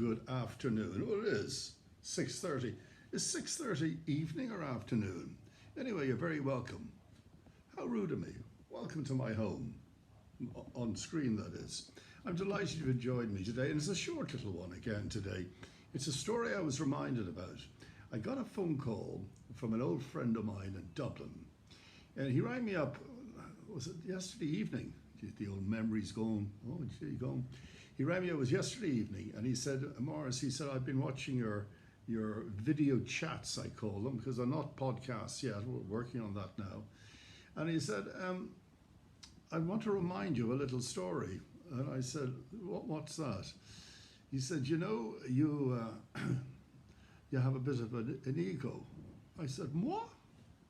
Good afternoon. Well, it is 6:30. Is 6:30 evening or afternoon? Anyway, you're very welcome. How rude of me. Welcome to my home. On screen, that is. I'm delighted you've enjoyed me today, and it's a short little one again today. It's a story I was reminded about. I got a phone call from an old friend of mine in Dublin, and he rang me up, was it yesterday evening? The old memories going, oh gee, going. He rang me, it was yesterday evening, and he said, Morris, he said, I've been watching your video chats, I call them, because they're not podcasts yet, we're working on that now. And he said, I want to remind you of a little story. And I said, what's that? He said, you have a bit of an ego. I said, what?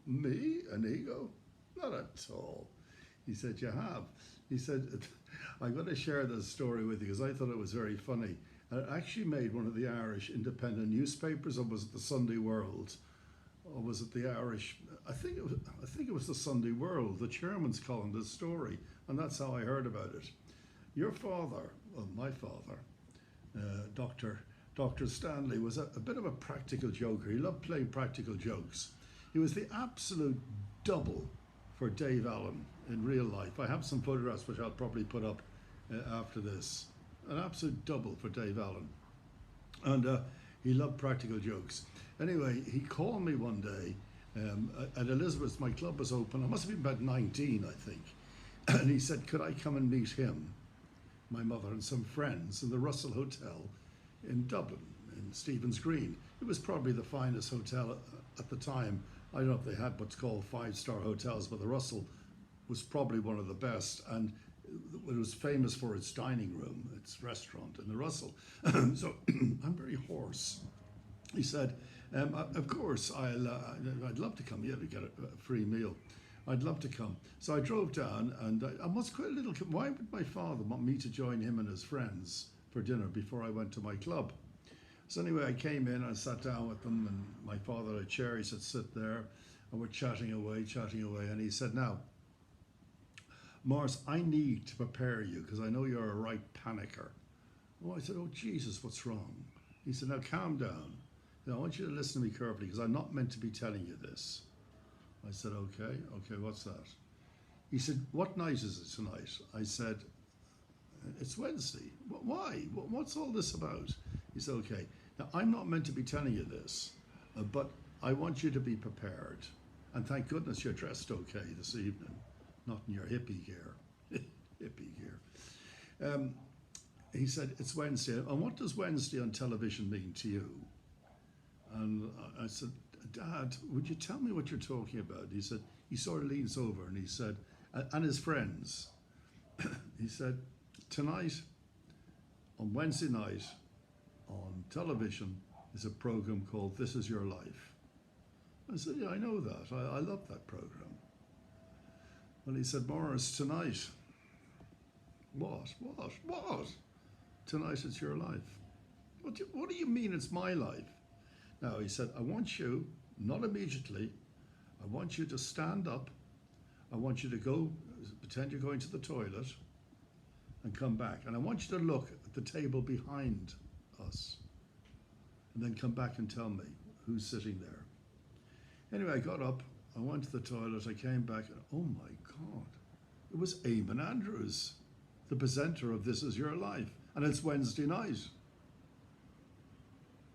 Me? An ego? Not at all. He said, you have. He said, I'm going to share this story with you because I thought it was very funny. And it actually made one of the Irish independent newspapers, or was it the Sunday World? Or was it the Irish? I think it was the Sunday World. The chairman's calling this story, and that's how I heard about it. Your father, well, my father, Dr. Stanley, was a bit of a practical joker. He loved playing practical jokes. He was the absolute double for Dave Allen in real life. I have some photographs which I'll probably put up after this. An absolute double for Dave Allen. And he loved practical jokes. Anyway, he called me one day at Elizabeth's. My club was open. I must have been about 19, I think. And he said, could I come and meet him, my mother, and some friends in the Russell Hotel in Dublin, in Stephen's Green. It was probably the finest hotel at the time. I don't know if they had what's called five-star hotels, but the Russell was probably one of the best, and it was famous for its dining room, its restaurant in the Russell. So I'm very hoarse. He said, of course, I'd love to come here to get a free meal. I'd love to come. So I drove down, and I was quite a little, why would my father want me to join him and his friends for dinner before I went to my club? So anyway, I came in, I sat down with them, and my father had a chair. He said, sit there, and we're chatting away, and he said, now, Morris, I need to prepare you because I know you're a right panicker. Oh, I said, oh, Jesus, what's wrong? He said, now calm down. I want you to listen to me carefully because I'm not meant to be telling you this. I said, okay, what's that? He said, what night is it tonight? I said, it's Wednesday. Why? What's all this about? He said, okay, now I'm not meant to be telling you this, but I want you to be prepared. And thank goodness you're dressed okay this evening, not in your hippie gear. Hippie gear. He said, it's Wednesday. And what does Wednesday on television mean to you? And I said, Dad, would you tell me what you're talking about? He said, he sort of leans over and he said, and his friends, he said, tonight, on Wednesday night, on television, is a program called This Is Your Life. I said, yeah, I know that. I love that program. Well, he said, Morris, tonight, what? Tonight it's your life. What do you mean it's my life? Now, he said, I want you, not immediately, I want you to stand up. I want you to go, pretend you're going to the toilet and come back. And I want you to look at the table behind us and then come back and tell me who's sitting there. Anyway, I got up, I went to the toilet, I came back, and oh my God, it was Eamon Andrews, the presenter of This Is Your Life. And it's Wednesday night.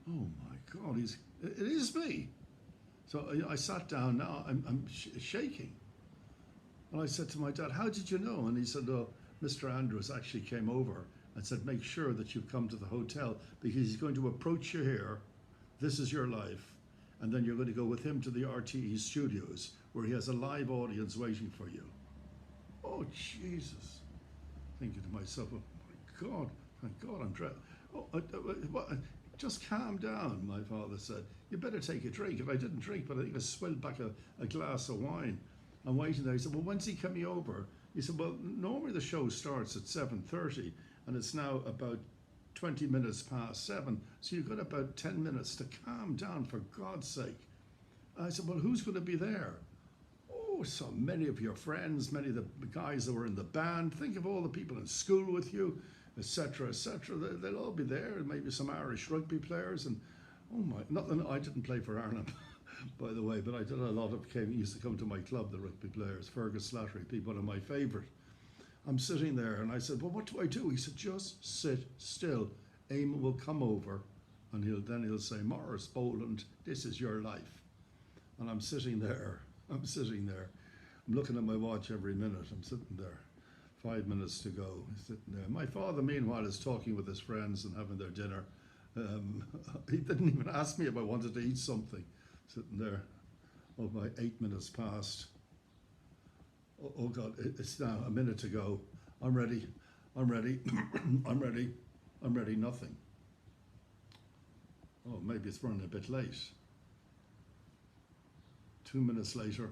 Oh my God, it is me. So I sat down now, I'm shaking. And I said to my dad, how did you know? And he said, oh, Mr. Andrews actually came over and said, make sure that you've come to the hotel because he's going to approach you here. This is your life. And then you're going to go with him to the RTE studios where he has a live audience waiting for you. Oh, Jesus. Thinking to myself, oh my God, thank God I'm dressed. Oh, just calm down, my father said. You better take a drink. And I didn't drink, but I think I swilled back a glass of wine. I'm waiting there. He said, well, when's he coming over? He said, well, normally the show starts at 7:30 and it's now about 20 minutes past 7. So you've got about 10 minutes to calm down, for God's sake. I said, well, who's going to be there? Oh, so many of your friends, many of the guys that were in the band. Think of all the people in school with you. etc., etc. They'll all be there. Maybe some Irish rugby players, and oh my! Not that I didn't play for Ireland, by the way, but I did a lot of used to come to my club. The rugby players, Fergus Slattery, one of my favourite. I'm sitting there, and I said, "Well, what do I do?" He said, "Just sit still. Eamon will come over, and he'll say, Maurice Boland, this is your life." And I'm sitting there. I'm sitting there. I'm looking at my watch every minute. I'm sitting there. 5 minutes to go. He's sitting there. My father, meanwhile, is talking with his friends and having their dinner. He didn't even ask me if I wanted to eat something. Sitting there. Oh, my 8 minutes passed. Oh God, it's now a minute to go. I'm ready. I'm ready. I'm ready. I'm ready. Nothing. Oh, maybe it's running a bit late. 2 minutes later.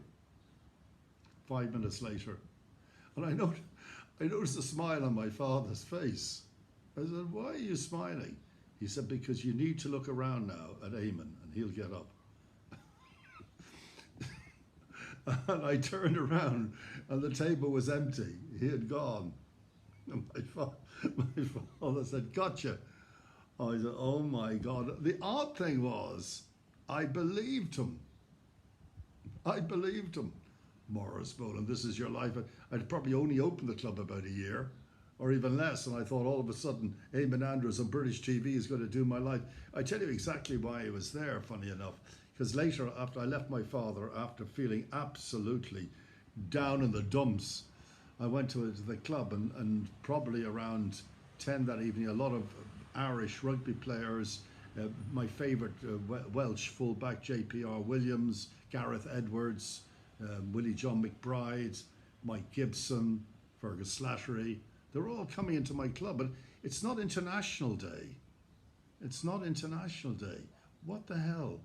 5 minutes later. And I noticed a smile on my father's face. I said, "Why are you smiling?" He said, "Because you need to look around now at Eamon and he'll get up." And I turned around and the table was empty. He had gone. And my father said, "Gotcha." I said, "Oh my God." The odd thing was, I believed him. I believed him. Maurice Boland, this is your life. I'd probably only opened the club about a year or even less. And I thought all of a sudden, Eamon Andrews on British TV is going to do my life. I tell you exactly why he was there, funny enough. Because later, after I left my father, after feeling absolutely down in the dumps, I went to the club and probably around 10 that evening, a lot of Irish rugby players, my favourite Welsh fullback, JPR Williams, Gareth Edwards, Willie John McBride, Mike Gibson, Fergus Slattery, they're all coming into my club. But it's not International Day. It's not International Day. What the hell?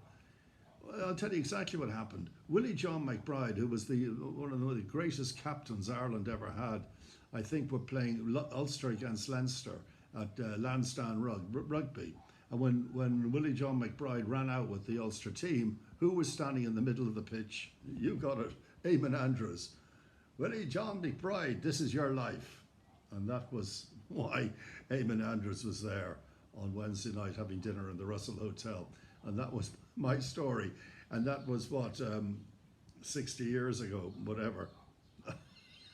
I'll tell you exactly what happened. Willie John McBride, who was one of the greatest captains Ireland ever had, I think were playing Ulster against Leinster at Lansdowne Rugby. And when Willie John McBride ran out with the Ulster team, who was standing in the middle of the pitch? You got it, Eamon Andrews. "Willie John McBride, this is your life." And that was why Eamon Andrews was there on Wednesday night having dinner in the Russell Hotel. And that was my story. And that was what, 60 years ago, whatever.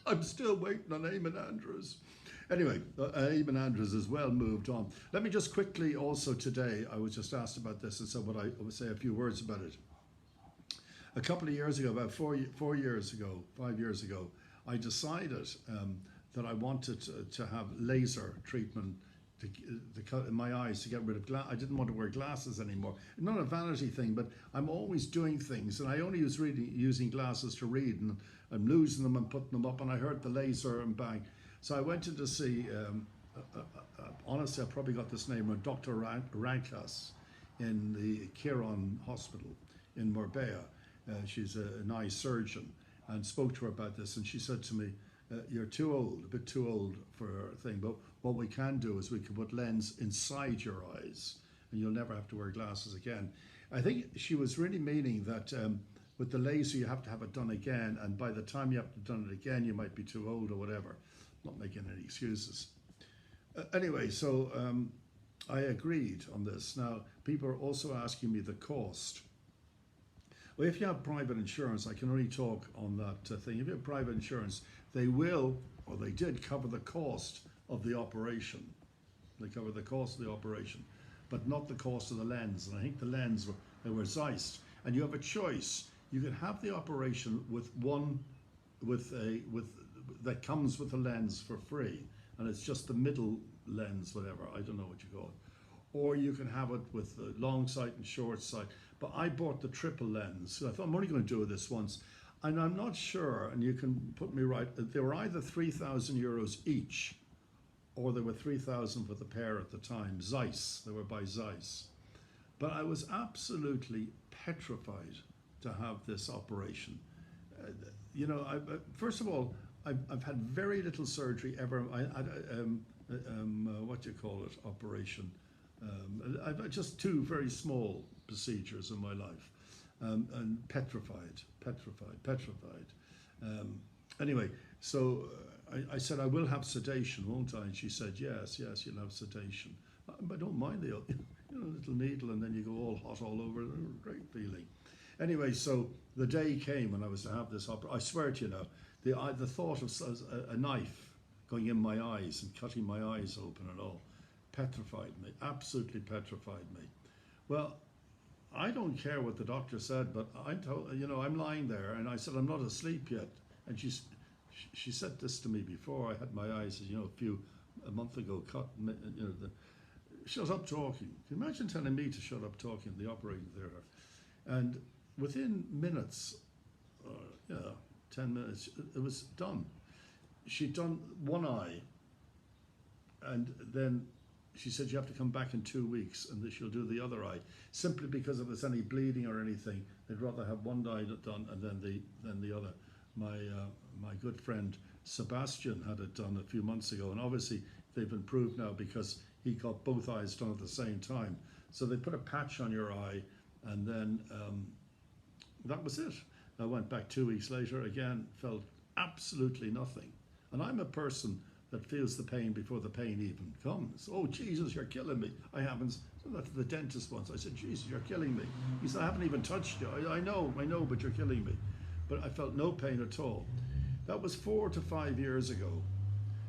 I'm still waiting on Eamon Andrews. Anyway, Eamon Andrews has well moved on. Let me just quickly also today, I was just asked about this, and so I would say a few words about it. A couple of years ago, about 5 years ago, I decided that I wanted to have laser treatment to cut in my eyes to get rid of I didn't want to wear glasses anymore. Not a vanity thing, but I'm always doing things, and I only was really using glasses to read, and I'm losing them and putting them up, and I heard the laser and bang. So I went in to see, honestly, I probably got this name wrong, Dr. Rankas in the Chiron Hospital in Marbella. She's an eye surgeon, and spoke to her about this, and she said to me, "You're too old, a bit too old for a thing, but what we can do is we can put lens inside your eyes and you'll never have to wear glasses again." I think she was really meaning that with the laser you have to have it done again, and by the time you have to done it again you might be too old or whatever. Not making any excuses. Anyway, so I agreed on this. Now, people are also asking me the cost. Well, if you have private insurance, I can only talk on that thing. If you have private insurance, they will, or they did, cover the cost of the operation. They cover the cost of the operation, but not the cost of the lens. And I think the lens were Zeiss. And you have a choice. You can have the operation that comes with the lens for free, and it's just the middle lens, whatever, I don't know what you call it. Or you can have it with the long sight and short sight. But I bought the triple lens. So I thought I'm only going to do this once. And I'm not sure, and you can put me right, they were either €3,000 each, or they were 3,000 for the pair at the time. Zeiss, they were by Zeiss. But I was absolutely petrified to have this operation. First of all, I've had very little surgery ever. I had what do you call it, operation. I've had just 2 very small procedures in my life, and petrified. Anyway, so I said, I will have sedation, won't I? And she said, yes, yes, you'll have sedation. I don't mind the little needle, and then you go all hot all over. Great feeling. Anyway, so the day came when I was to have this operation. I swear to you now, the thought of a knife going in my eyes and cutting my eyes open and all petrified me, absolutely petrified me. Well, I don't care what the doctor said, but I'm told, I'm lying there, and I said, I'm not asleep yet. And she said this to me before I had my eyes, a month ago cut. Shut up talking. Can you imagine telling me to shut up talking in the operating theatre? And within minutes, 10 minutes, it was done. She'd done one eye, and then she said you have to come back in 2 weeks, and she'll do the other eye. Simply because if there's any bleeding or anything, they'd rather have one eye done and then the other. My good friend Sebastian had it done a few months ago, and obviously they've improved now because he got both eyes done at the same time. So they put a patch on your eye, and then that was it. I went back 2 weeks later, again, felt absolutely nothing. And I'm a person that feels the pain before the pain even comes. Oh, Jesus, you're killing me. I haven't, so that's the dentist once. I said, Jesus, you're killing me. He said, I haven't even touched you. I know, but you're killing me. But I felt no pain at all. That was 4 to 5 years ago,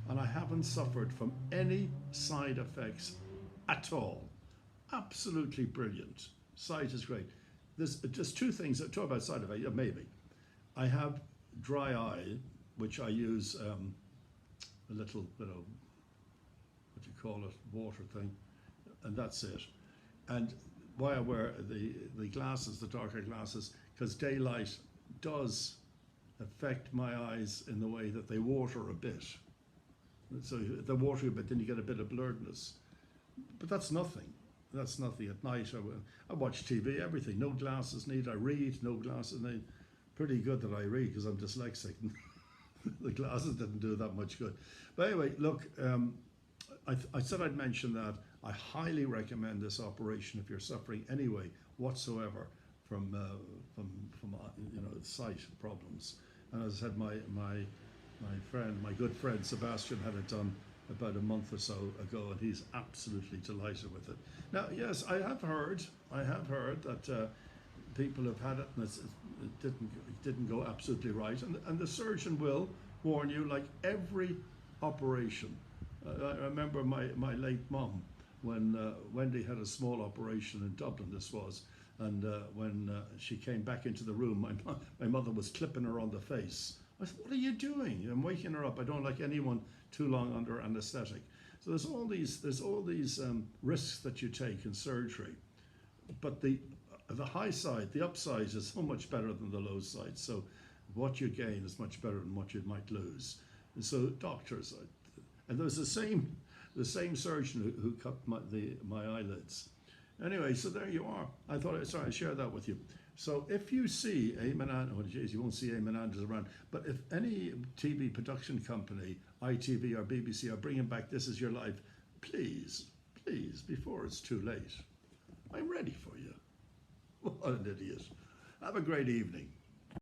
and I haven't suffered from any side effects at all. Absolutely brilliant. Sight is great. There's just two things. Talk about side effects. Yeah, maybe. I have dry eye, which I use a little, what do you call it, water thing, and that's it. And why I wear the glasses, the darker glasses, because daylight does affect my eyes in the way that they water a bit. So they're watery a bit, then you get a bit of blurredness. But that's nothing. That's nothing. At night, I watch TV, everything. No glasses need. I read, no glasses need. Pretty good that I read because I'm dyslexic. The glasses didn't do that much good. But anyway, look, I said I'd mention that. I highly recommend this operation if you're suffering any way whatsoever from sight problems. And as I said, my good friend Sebastian had it done about a month or so ago, and he's absolutely delighted with it. Now, yes, I have heard that people have had it and it didn't go absolutely right, and the surgeon will warn you, like every operation. I remember my late mum when Wendy had a small operation in Dublin. This was, and when she came back into the room, my mother was clipping her on the face. I said, "What are you doing?" I'm waking her up. I don't like anyone too long under anaesthetic. So there's all these risks that you take in surgery, but the high side, the upside, is so much better than the low side. So what you gain is much better than what you might lose. And so doctors, and there was the same surgeon who cut my eyelids. Anyway, so there you are. I thought I'd share that with you. So if you see a Menendez, oh geez, you won't see a Menendez around, but if any TV production company, ITV or BBC, are bringing back This Is Your Life, please, before it's too late, I'm ready for you. What an idiot. Have a great evening.